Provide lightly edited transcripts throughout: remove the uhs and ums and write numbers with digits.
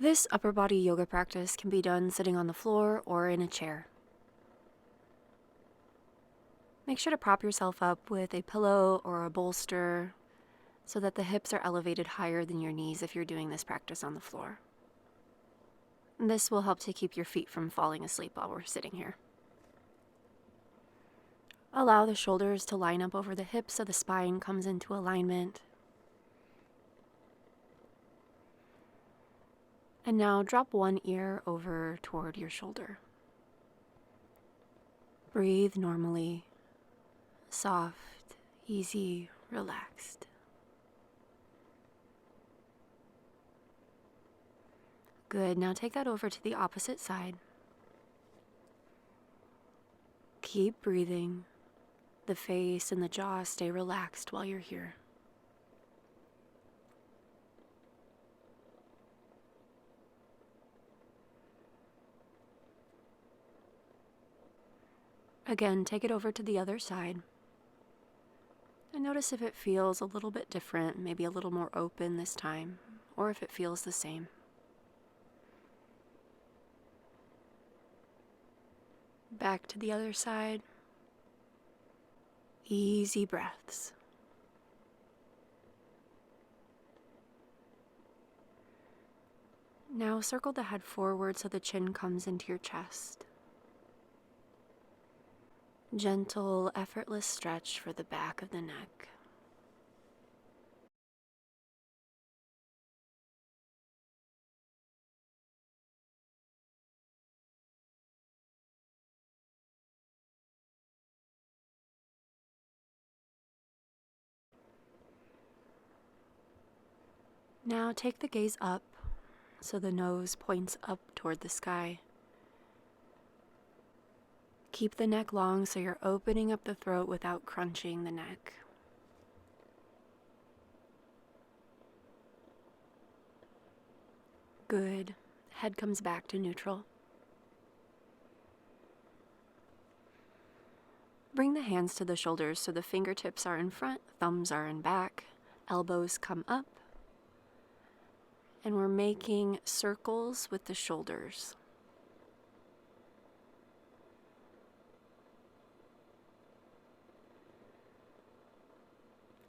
This upper body yoga practice can be done sitting on the floor or in a chair. Make sure to prop yourself up with a pillow or a bolster so that the hips are elevated higher than your knees if you're doing this practice on the floor. This will help to keep your feet from falling asleep while we're sitting here. Allow the shoulders to line up over the hips so the spine comes into alignment. And now drop one ear over toward your shoulder. Breathe normally, soft, easy, relaxed. Good, now take that over to the opposite side. Keep breathing. The face and the jaw stay relaxed while you're here. Again, take it over to the other side. And notice if it feels a little bit different, maybe a little more open this time, or if it feels the same. Back to the other side. Easy breaths. Now circle the head forward so the chin comes into your chest. Gentle, effortless stretch for the back of the neck. Now take the gaze up so the nose points up toward the sky. Keep the neck long so you're opening up the throat without crunching the neck. Good. Head comes back to neutral. Bring the hands to the shoulders so the fingertips are in front, thumbs are in back, elbows come up. And we're making circles with the shoulders.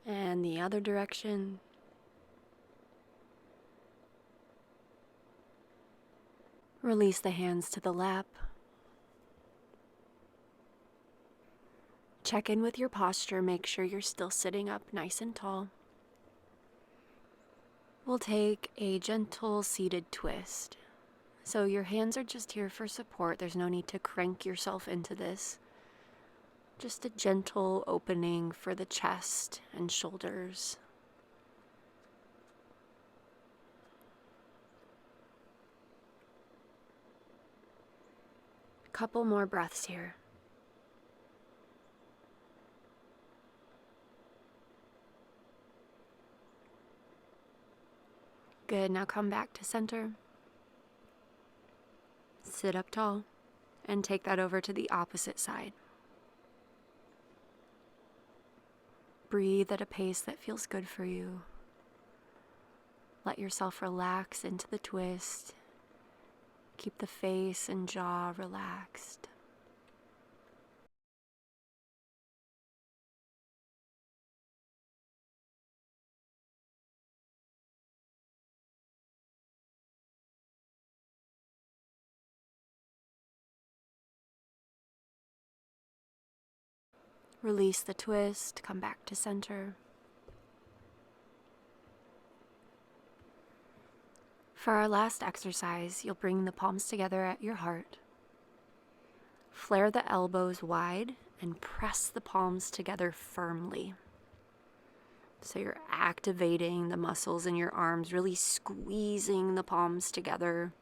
And the other direction. Release the hands to the lap. Check in with your posture. Make sure you're still sitting up nice and tall. We'll take a gentle seated twist. So your hands are just here for support. There's no need to crank yourself into this. Just a gentle opening for the chest and shoulders. Couple more breaths here. Good, now come back to center. Sit up tall and take that over to the opposite side. Breathe at a pace that feels good for you. Let yourself relax into the twist. Keep the face and jaw relaxed. Release the twist, come back to center. For our last exercise, you'll bring the palms together at your heart. Flare the elbows wide and press the palms together firmly. So you're activating the muscles in your arms, really squeezing the palms together.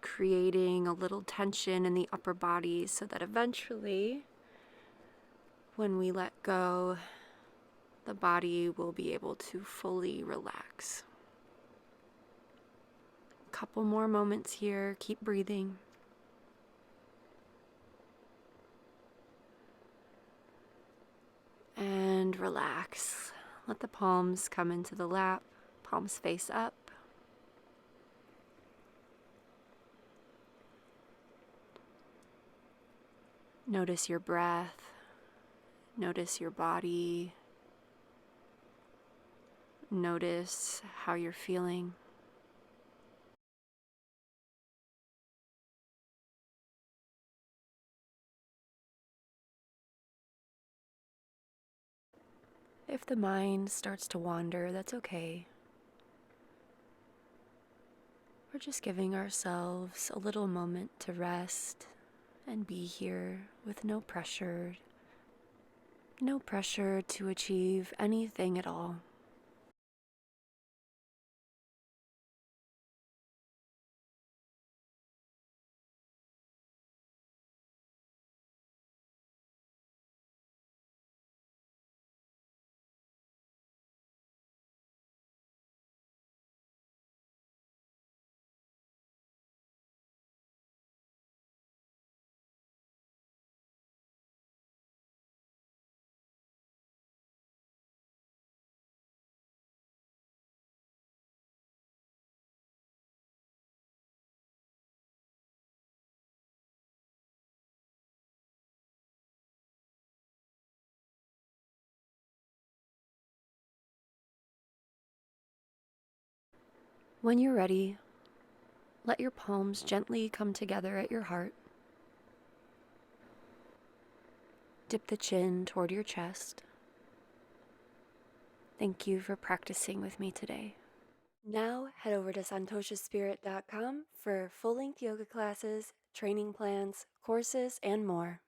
Creating a little tension in the upper body so that eventually, when we let go, the body will be able to fully relax. Couple more moments here. Keep breathing. And relax. Let the palms come into the lap, palms face up. Notice your breath. Notice your body. Notice how you're feeling. If the mind starts to wander, that's okay. We're just giving ourselves a little moment to rest and be here with no pressure to achieve anything at all. When you're ready, let your palms gently come together at your heart. Dip the chin toward your chest. Thank you for practicing with me today. Now head over to santoshaspirit.com for full-length yoga classes, training plans, courses, and more.